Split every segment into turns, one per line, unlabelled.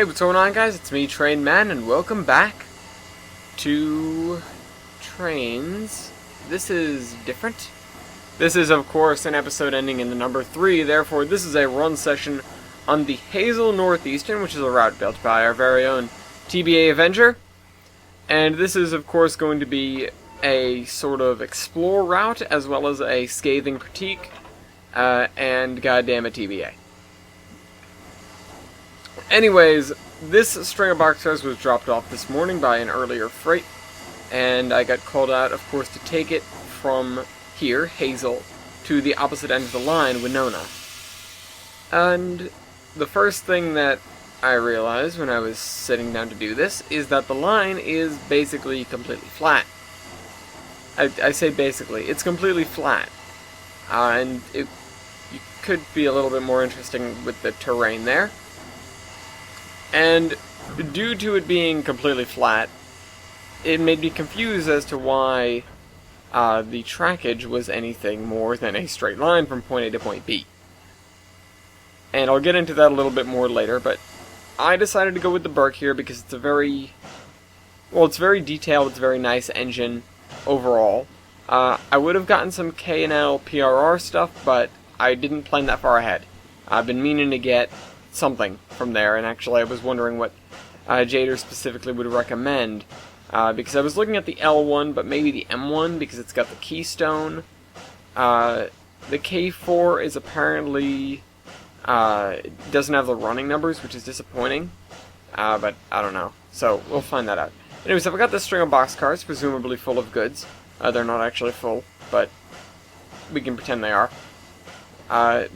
what's going on, guys? It's me, Train Man, and welcome back to Trains. This is different. This is, of course, an episode ending in the number 3, therefore this is a run session on the Hazel Northeastern, which is a route built by our very own TBA Avenger. And this is, of course, going to be a sort of explore route, as well as a scathing critique, and Goddamnit TBA. Anyways, this string of boxcars was dropped off this morning by an earlier freight, and I got called out, of course, to take it from here, Hazel, to the opposite end of the line, Winona. And the first thing that I realized when I was sitting down to do this is that the line is basically completely flat. I say basically, it's completely flat. And it could be a little bit more interesting with the terrain there. And due to it being completely flat, it made me confused as to why the trackage was anything more than a straight line from point A to point B. And I'll get into that a little bit more later, but I decided to go with the Burke here because it's a very, well, it's very detailed, it's a very nice engine overall. I would have gotten some K&L PRR stuff, but I didn't plan that far ahead. I've been meaning to get something from there, and actually I was wondering what Jader specifically would recommend, because I was looking at the L1, but maybe the M1, because it's got the keystone. The K4 is apparently, doesn't have the running numbers, which is disappointing, but I don't know, so we'll find that out. Anyways, I've got this string of boxcars, presumably full of goods. They're not actually full, but we can pretend they are.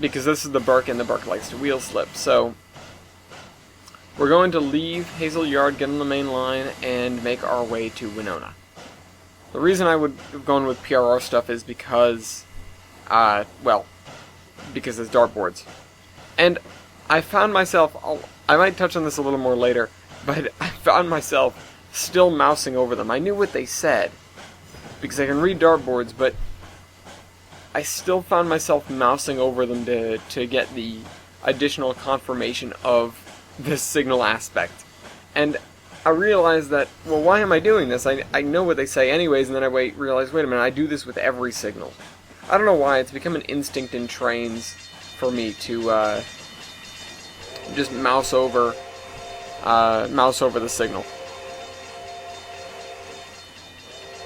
Because this is the Burke, and the Burke likes to wheel slip. So, we're going to leave Hazel Yard, get on the main line, and make our way to Winona. The reason I would have gone with PRR stuff is because, well, because there's dartboards. And I found myself, I might touch on this a little more later, but I found myself still mousing over them. I knew what they said, because I can read dartboards, but I still found myself mousing over them to get the additional confirmation of this signal aspect. And I realized that, well, why am I doing this? I know what they say anyways, and then I realized, wait a minute, I do this with every signal. I don't know why, it's become an instinct in trains for me to just mouse over the signal.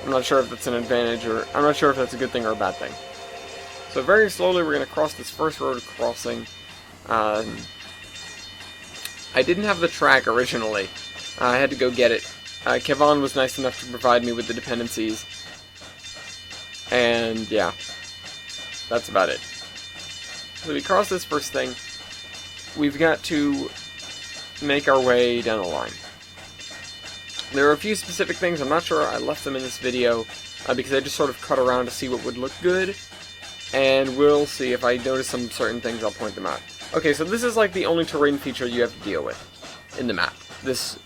I'm not sure if that's an advantage, or I'm not sure if that's a good thing or a bad thing. So very slowly we're going to cross this first road crossing. I didn't have the track originally. I had to go get it. Kevon was nice enough to provide me with the dependencies. And yeah, that's about it. So we cross this first thing. We've got to make our way down the line. There are a few specific things, I'm not sure I left them in this video, because I just sort of cut around to see what would look good. And we'll see if I notice some certain things, I'll point them out. Okay, so this is like the only terrain feature you have to deal with in the map. This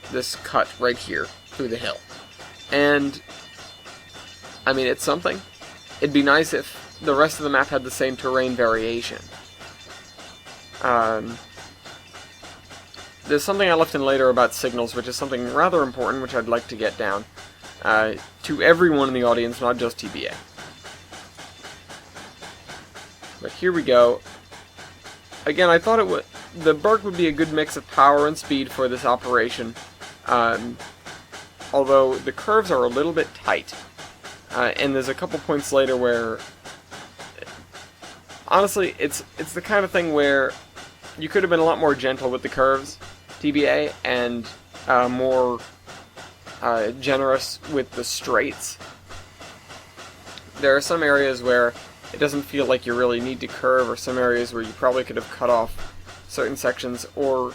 cut right here through the hill. And, I mean, it's something. It'd be nice if the rest of the map had the same terrain variation. There's something I left in later about signals, which is something rather important, which I'd like to get down to everyone in the audience, not just TBA. But here we go. Again, I thought the Burke would be a good mix of power and speed for this operation, although the curves are a little bit tight. And there's a couple points later where, honestly, it's the kind of thing where you could have been a lot more gentle with the curves, TBA, and more generous with the straights. There are some areas where it doesn't feel like you really need to curve, or some areas where you probably could have cut off certain sections, or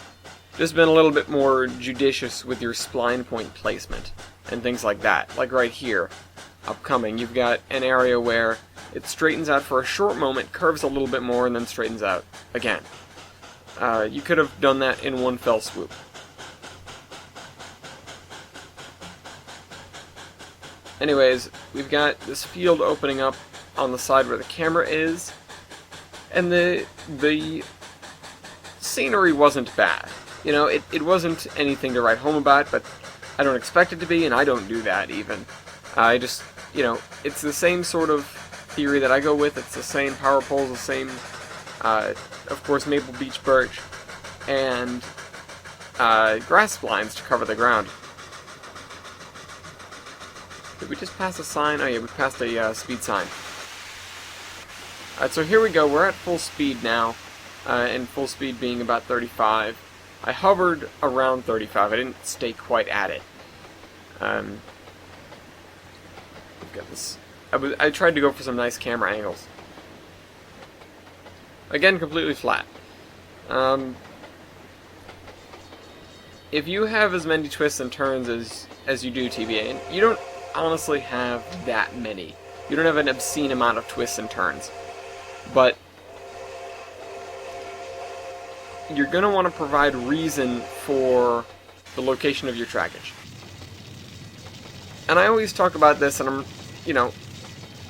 just been a little bit more judicious with your spline point placement, and things like that. Like right here, upcoming, you've got an area where it straightens out for a short moment, curves a little bit more, and then straightens out again. You could have done that in one fell swoop. Anyways, we've got this field opening up on the side where the camera is, and the scenery wasn't bad. You know, it wasn't anything to write home about, but I don't expect it to be, and I don't do that even. I just, you know, it's the same sort of theory that I go with. It's the same power poles, the same, of course, maple beech birch, and grass blinds to cover the ground. Did we just pass a sign? Oh yeah, we passed a speed sign. Alright, so here we go. We're at full speed now, and full speed being about 35. I hovered around 35. I didn't stay quite at it. Got this. I tried to go for some nice camera angles. Again, completely flat. If you have as many twists and turns as you do TBA, and you don't honestly have that many. You don't have an obscene amount of twists and turns. But you're going to want to provide reason for the location of your trackage. And I always talk about this, and I'm, you know,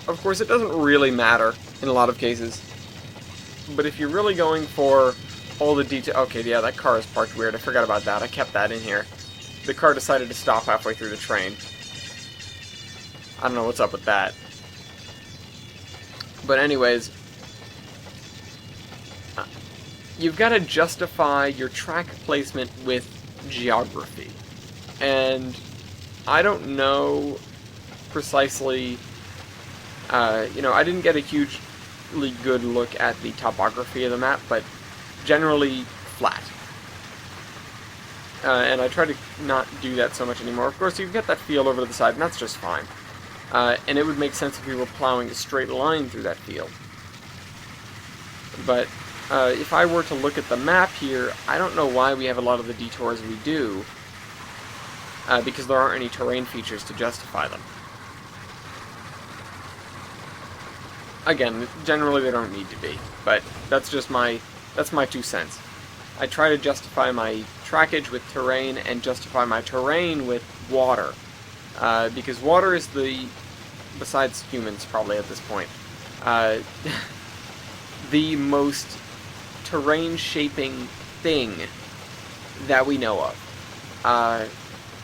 of course it doesn't really matter in a lot of cases. But if you're really going for all the detail... Okay, yeah, that car is parked weird. I forgot about that. I kept that in here. The car decided to stop halfway through the train. I don't know what's up with that. But anyways, you've got to justify your track placement with geography. And I don't know precisely, you know, I didn't get a hugely good look at the topography of the map, but generally flat. And I try to not do that so much anymore. Of course, you get that field over to the side, and that's just fine. And it would make sense if we were plowing a straight line through that field. But if I were to look at the map here, I don't know why we have a lot of the detours we do, because there aren't any terrain features to justify them. Again, generally they don't need to be, but that's just that's my 2 cents. I try to justify my trackage with terrain and justify my terrain with water, because water is besides humans probably at this point, the most terrain-shaping thing that we know of.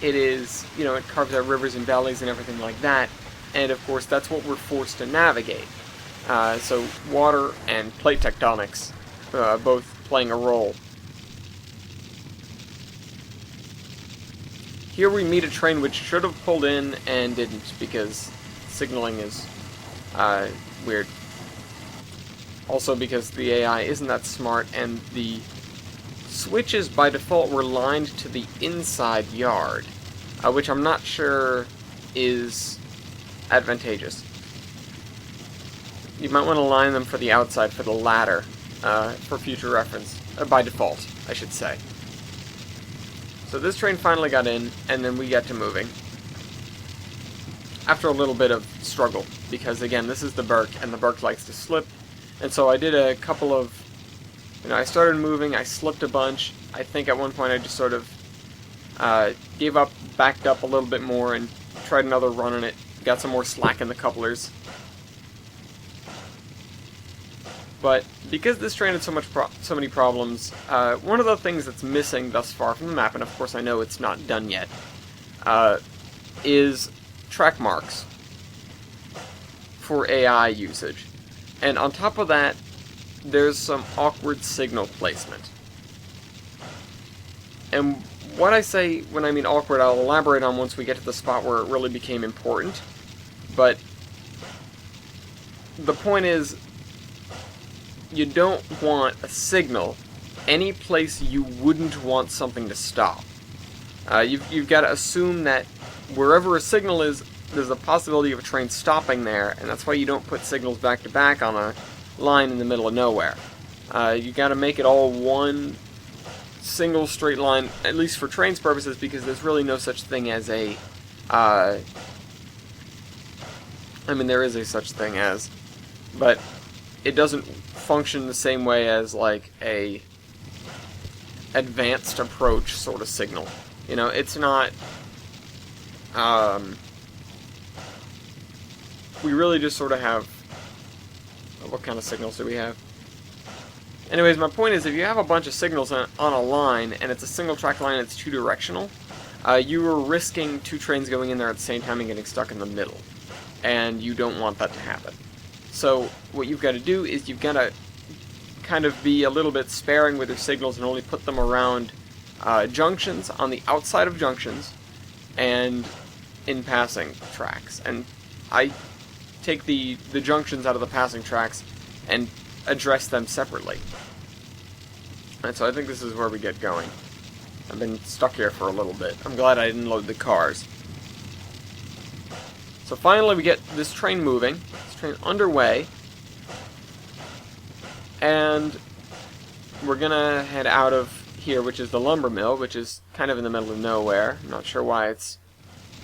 It is, you know, it carves out rivers and valleys and everything like that, and of course that's what we're forced to navigate. So water and plate tectonics, both playing a role. Here we meet a train which should have pulled in and didn't, because signaling is weird. Also because the AI isn't that smart, and the switches by default were lined to the inside yard, which I'm not sure is advantageous. You might want to line them for the outside, for the ladder, for future reference. By default, I should say. So this train finally got in, and then we got to moving. After a little bit of struggle, because again, this is the Burke, and the Burke likes to slip. And so I did a couple of, you know, I started moving, I slipped a bunch. I think at one point I just sort of gave up, backed up a little bit more, and tried another run on it. Got some more slack in the couplers. But because this train had so many problems, one of the things that's missing thus far from the map, and of course I know it's not done yet, is track marks for AI usage. And on top of that, there's some awkward signal placement. And what I say when I mean awkward, I'll elaborate on once we get to the spot where it really became important. But the point is, you don't want a signal any place you wouldn't want something to stop. You've got to assume that wherever a signal is, there's a possibility of a train stopping there, and that's why you don't put signals back to back on a line in the middle of nowhere. You got to make it all one single straight line, at least for trains purposes, because there's really no such thing as a... I mean, there is a such thing as, but it doesn't function the same way as like a advanced approach sort of signal. You know, it's not... we really just sort of have... What kind of signals do we have? Anyways, my point is, if you have a bunch of signals on a line, and it's a single track line and it's two-directional, you are risking two trains going in there at the same time and getting stuck in the middle. And you don't want that to happen. So what you've got to do is you've got to kind of be a little bit sparing with your signals and only put them around junctions, on the outside of junctions, and in passing tracks. And I take the junctions out of the passing tracks and address them separately. And so I think this is where we get going. I've been stuck here for a little bit. I'm glad I didn't load the cars. So finally we get this train moving, this train underway, and we're gonna head out of here, which is the lumber mill, which is kind of in the middle of nowhere. I'm not sure why it's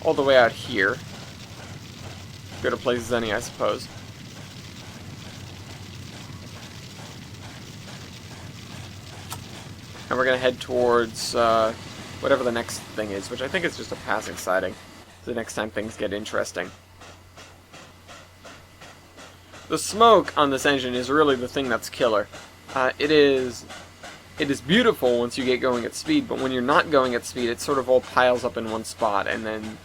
all the way out here. Good a place as any, I suppose. And we're gonna head towards whatever the next thing is, which I think is just a passing siding. The next time things get interesting. The smoke on this engine is really the thing that's killer. It is beautiful once you get going at speed, but when you're not going at speed, it sort of all piles up in one spot, and then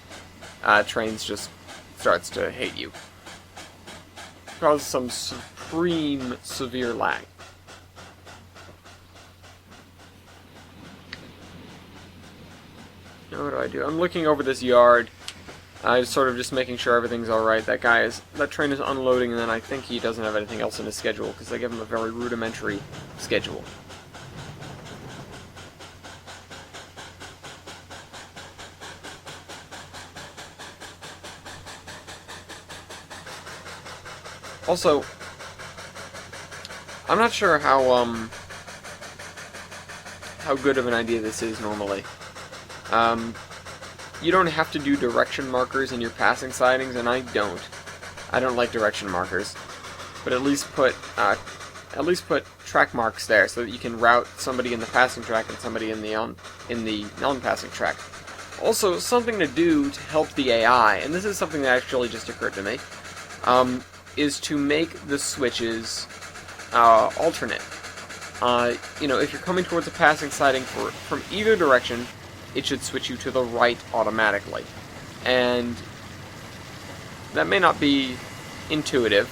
trains just starts to hate you. Causes some supreme severe lag. Now what do? I'm looking over this yard. Sort of just making sure everything's alright. That train is unloading, and then I think he doesn't have anything else in his schedule, because they give him a very rudimentary schedule. Also, I'm not sure how good of an idea this is normally. You don't have to do direction markers in your passing sidings, and I don't. I don't like direction markers, but at least put track marks there so that you can route somebody in the passing track and somebody in the non-passing track. Also, something to do to help the AI, and this is something that actually just occurred to me, is to make the switches alternate. You know, if you're coming towards a passing siding from either direction, it should switch you to the right automatically. And that may not be intuitive,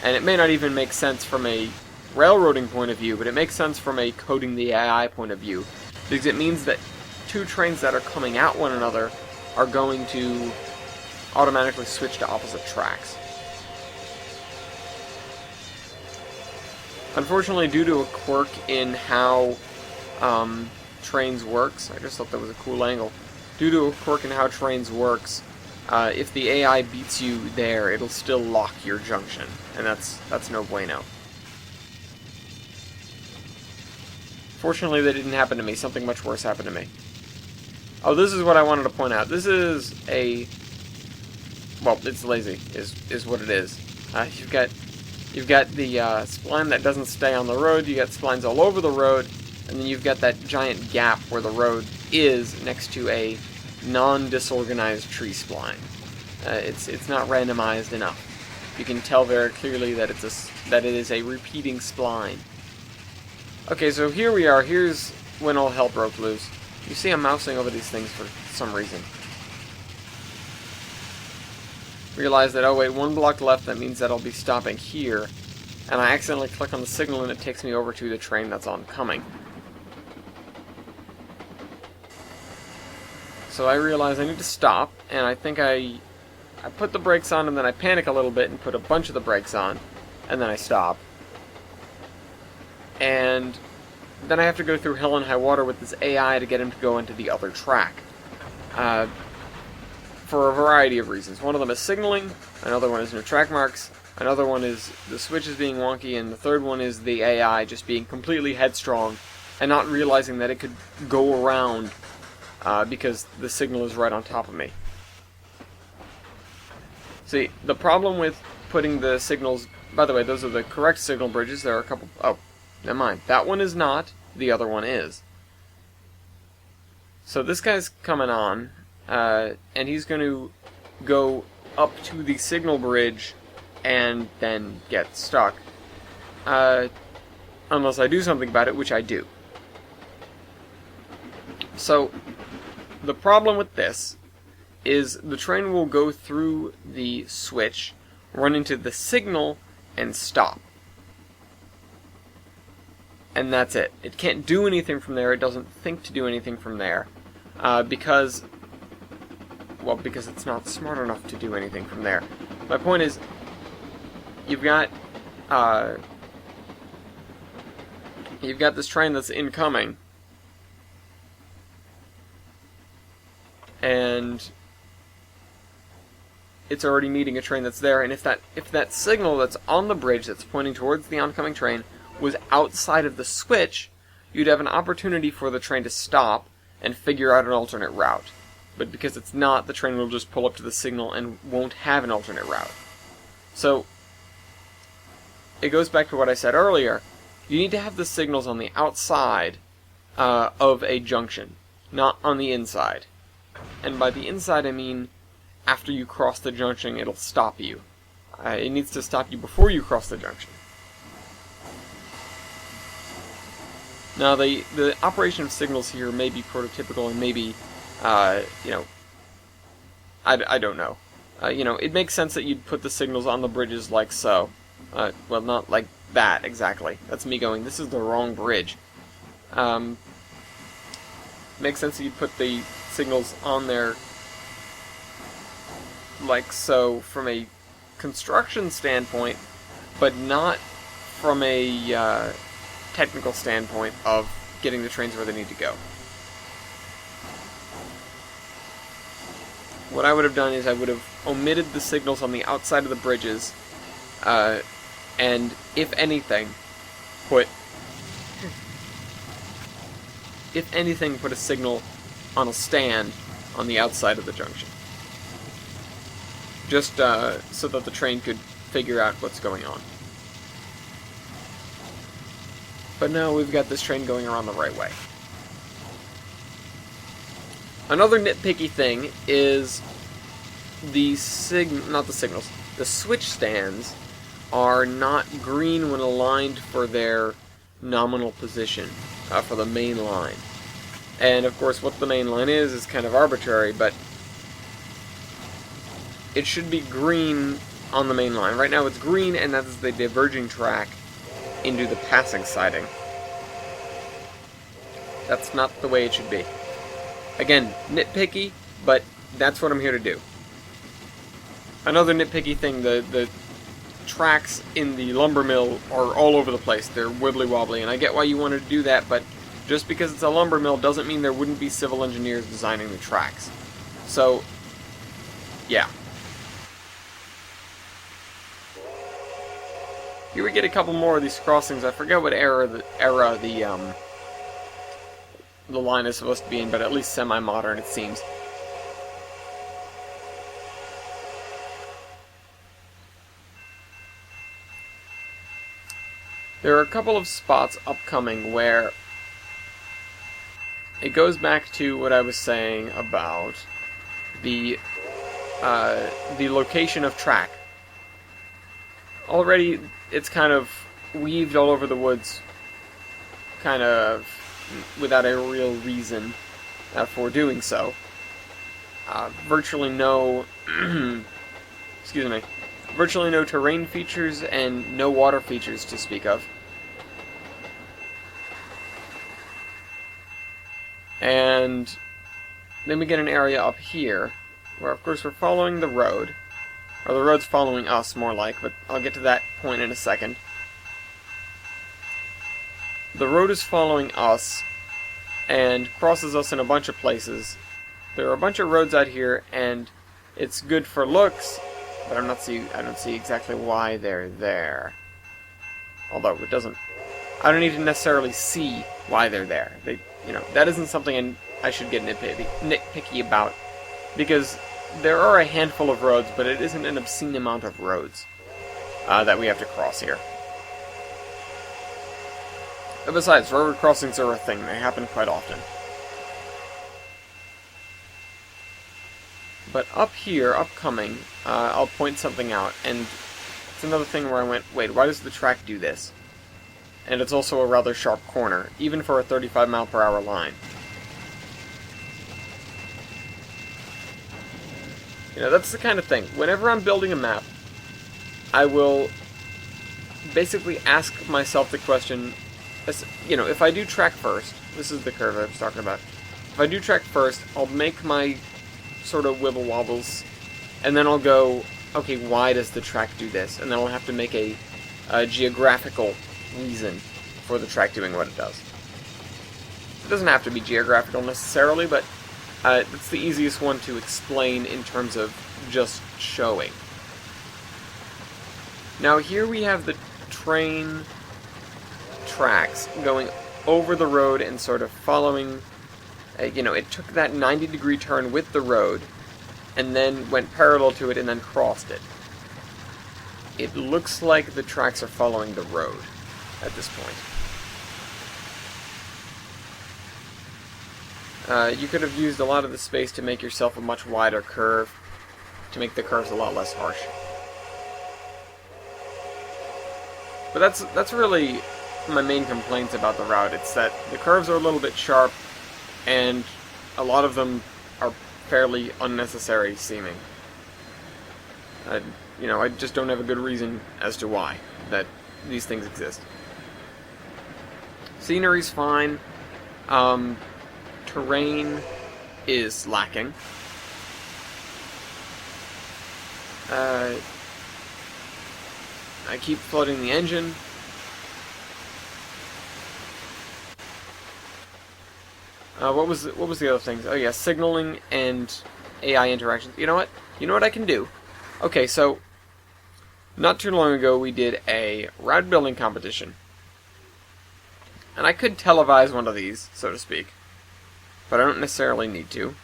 and it may not even make sense from a railroading point of view, but it makes sense from a coding the AI point of view, because it means that two trains that are coming at one another are going to automatically switch to opposite tracks. Unfortunately, due to a quirk in how trains works, I just thought that was a cool angle. Due to a quirk in how trains works, if the AI beats you there, it'll still lock your junction, and that's no bueno. Fortunately, that didn't happen to me. Something much worse happened to me. Oh, this is what I wanted to point out. This is well, it's lazy, is what it is. You've got the spline that doesn't stay on the road. You got splines all over the road. And then you've got that giant gap where the road is next to a non-disorganized tree spline. It's not randomized enough. You can tell very clearly that it is a repeating spline. Okay, so here we are. Here's when all hell broke loose. You see I'm mousing over these things for some reason. Realize that, oh wait, one block left, that means that I'll be stopping here. And I accidentally click on the signal and it takes me over to the train that's oncoming. So I realize I need to stop, and I think I put the brakes on, and then I panic a little bit and put a bunch of the brakes on, and then I stop. And then I have to go through hell and high water with this AI to get him to go into the other track. For a variety of reasons. One of them is signaling, another one is no track marks, another one is the switches being wonky, and the third one is the AI just being completely headstrong and not realizing that it could go around because the signal is right on top of me. See, the problem with putting the signals... By the way, those are the correct signal bridges. There are a couple... Oh, never mind. That one is not. The other one is. So this guy's coming on, and he's going to go up to the signal bridge and then get stuck. unless I do something about it, which I do. So, the problem with this is the train will go through the switch, run into the signal, and stop. And that's it. It can't do anything from there. It doesn't think to do anything from there. Because it's not smart enough to do anything from there. My point is, you've got this train that's incoming, and it's already meeting a train that's there, and if that signal that's on the bridge that's pointing towards the oncoming train was outside of the switch, you'd have an opportunity for the train to stop and figure out an alternate route. But because it's not, the train will just pull up to the signal and won't have an alternate route. So, it goes back to what I said earlier. You need to have the signals on the outside of a junction, not on the inside. And by the inside, I mean after you cross the junction, it'll stop you. It needs to stop you before you cross the junction. Now, the operation of signals here may be prototypical and maybe, I don't know. It makes sense that you'd put the signals on the bridges like so. Well, not like that, exactly. That's me going, this is the wrong bridge. Makes sense that you'd put the signals on there like so from a construction standpoint, but not from a technical standpoint of getting the trains where they need to go. What I would have done is I would have omitted the signals on the outside of the bridges, and if anything, put a signal on a stand on the outside of the junction. Just so that the train could figure out what's going on. But no, we've got this train going around the right way. Another nitpicky thing is the switch stands are not green when aligned for their nominal position, for the main line. And of course what the main line is kind of arbitrary, but it should be green on the main line. Right now it's green, and that is the diverging track into the passing siding. That's not the way it should be. Again, nitpicky, but that's what I'm here to do. Another nitpicky thing, the tracks in the lumber mill are all over the place. They're wibbly-wobbly, and I get why you wanted to do that, but just because it's a lumber mill doesn't mean there wouldn't be civil engineers designing the tracks. So, yeah. Here we get a couple more of these crossings. I forget what era the line is supposed to be in, but at least semi-modern it seems. There are a couple of spots upcoming where it goes back to what I was saying about the location of track. Already, it's kind of weaved all over the woods, kind of without a real reason for doing so. Virtually no, virtually no terrain features and no water features to speak of. And then we get an area up here, where of course we're following the road. Or the road's following us, more like, but I'll get to that point in a second. The road is following us, and crosses us in a bunch of places. There are a bunch of roads out here, and it's good for looks, but I don't see exactly why they're there. Although it doesn't, I don't need to necessarily see why they're there. That isn't something I should get nitpicky about, because there are a handful of roads, but it isn't an obscene amount of roads that we have to cross here. And besides, railroad crossings are a thing. They happen quite often. But up here, upcoming, I'll point something out, and it's another thing where I went, wait, why does the track do this? and it's also a rather sharp corner, even for a 35-mile-per-hour line. You know, that's the kind of thing. Whenever I'm building a map, I will basically ask myself the question, you know, if I do track first, this is the curve I was talking about. If I do track first, I'll make my sort of wibble wobbles, and then I'll go, okay, why does the track do this? And then I'll have to make a geographical reason for the track doing what it does. It doesn't have to be geographical necessarily, but it's the easiest one to explain in terms of just showing. Now here we have the train tracks going over the road and sort of following, you know, it took that 90-degree turn with the road and then went parallel to it and then crossed it. It looks like the tracks are following the road at this point. You could have used a lot of the space to make yourself a much wider curve, to make the curves a lot less harsh. But that's really my main complaints about the route. It's that the curves are a little bit sharp, and a lot of them are fairly unnecessary seeming. You know, I just don't have a good reason as to why that these things exist. Scenery's fine. Terrain is lacking. I keep flooding the engine. What was the other things? Oh yeah, signaling and AI interactions. You know what? You know what I can do? Okay, so not too long ago we did a route building competition. And I could televise one of these, so to speak. But I don't necessarily need to.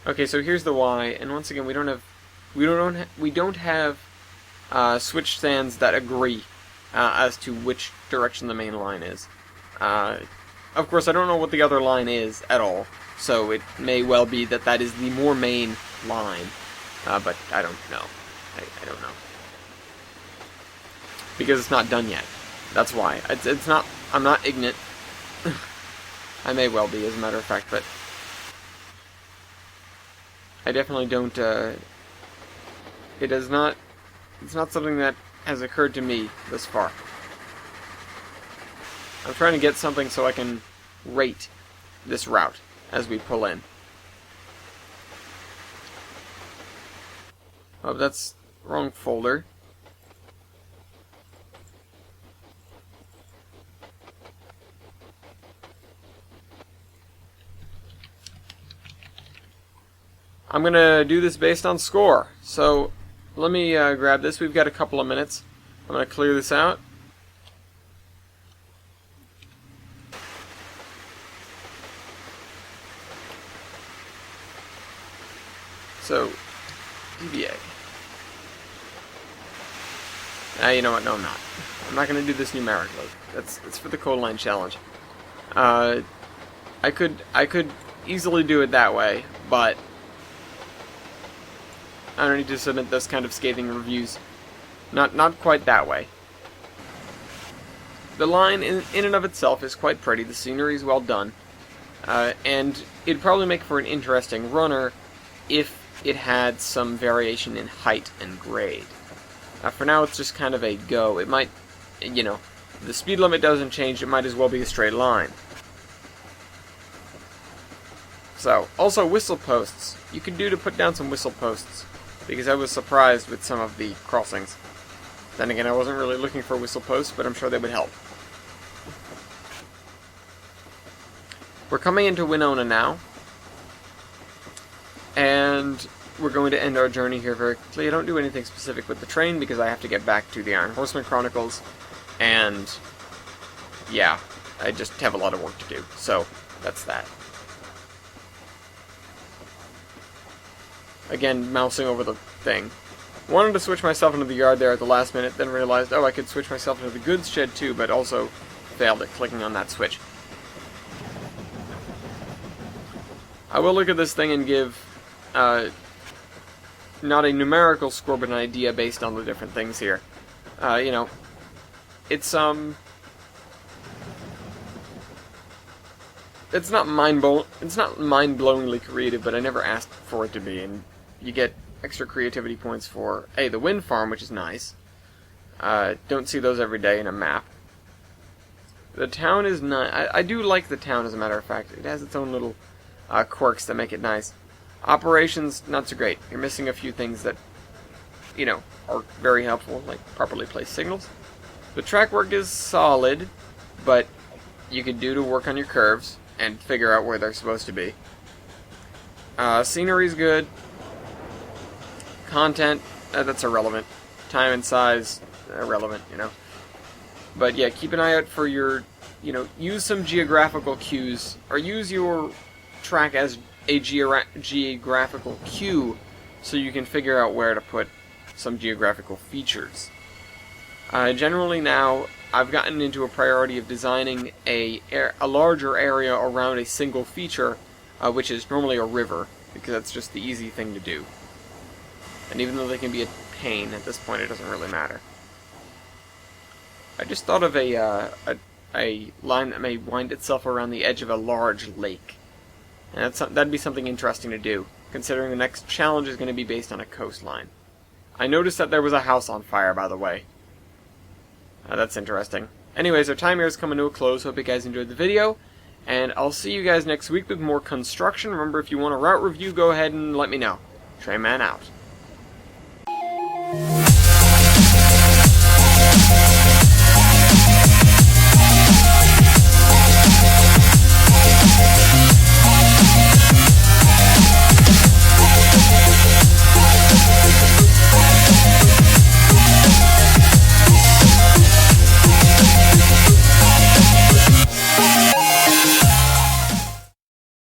Okay, so here's the why, and once again we don't have switch stands that agree as to which direction the main line is. Of course, I don't know what the other line is at all, so it may well be that that is the more main line, but I don't know. I don't know. Because it's not done yet. That's why. It's not. I'm not ignorant. I may well be, as a matter of fact, but I definitely don't. It is not. It's not something that has occurred to me thus far. I'm trying to get something so I can rate this route as we pull in. Oh, that's wrong folder. I'm going to do this based on score. So let me grab this. We've got a couple of minutes. I'm going to clear this out. So, TBA. You know what? No, I'm not. I'm not going to do this numerically. It's for the code line challenge. I could easily do it that way, but I don't need to submit those kind of scathing reviews. Not quite that way. The line in and of itself is quite pretty. The scenery is well done, and it'd probably make for an interesting runner if it had some variation in height and grade. For now, it's just kind of a go. It might, you know, the speed limit doesn't change. It might as well be a straight line. So, also whistle posts. You could do to put down some whistle posts, because I was surprised with some of the crossings. Then again, I wasn't really looking for whistle posts, but I'm sure they would help. We're coming into Winona now, and we're going to end our journey here very quickly. I don't do anything specific with the train because I have to get back to the Iron Horseman Chronicles, and yeah, I just have a lot of work to do, so that's that. Again, mousing over the thing. Wanted to switch myself into the yard there at the last minute, then realized, oh, I could switch myself into the goods shed too, but also failed at clicking on that switch. I will look at this thing and give, not a numerical score, but an idea based on the different things here. You know, it's not mind-blowingly creative, but I never asked for it to be, and you get extra creativity points for the wind farm, which is nice. Don't see those every day in a map. The town is nice. I do like the town, as a matter of fact. It has its own little quirks that make it nice. Operations, not so great. You're missing a few things that, are very helpful, like properly placed signals. The track work is solid, but you could do to work on your curves and figure out where they're supposed to be. Scenery's good. Content, that's irrelevant. Time and size, irrelevant, But yeah, keep an eye out for your, use some geographical cues, or use your track as a geographical cue so you can figure out where to put some geographical features. Generally now, I've gotten into a priority of designing a larger area around a single feature, which is normally a river, because that's just the easy thing to do. And even though they can be a pain, at this point it doesn't really matter. I just thought of a line that may wind itself around the edge of a large lake. And that'd be something interesting to do, considering the next challenge is going to be based on a coastline. I noticed that there was a house on fire, by the way. That's interesting. Anyways, our time here is coming to a close. Hope you guys enjoyed the video, and I'll see you guys next week with more construction. Remember, if you want a route review, go ahead and let me know. Trainman out.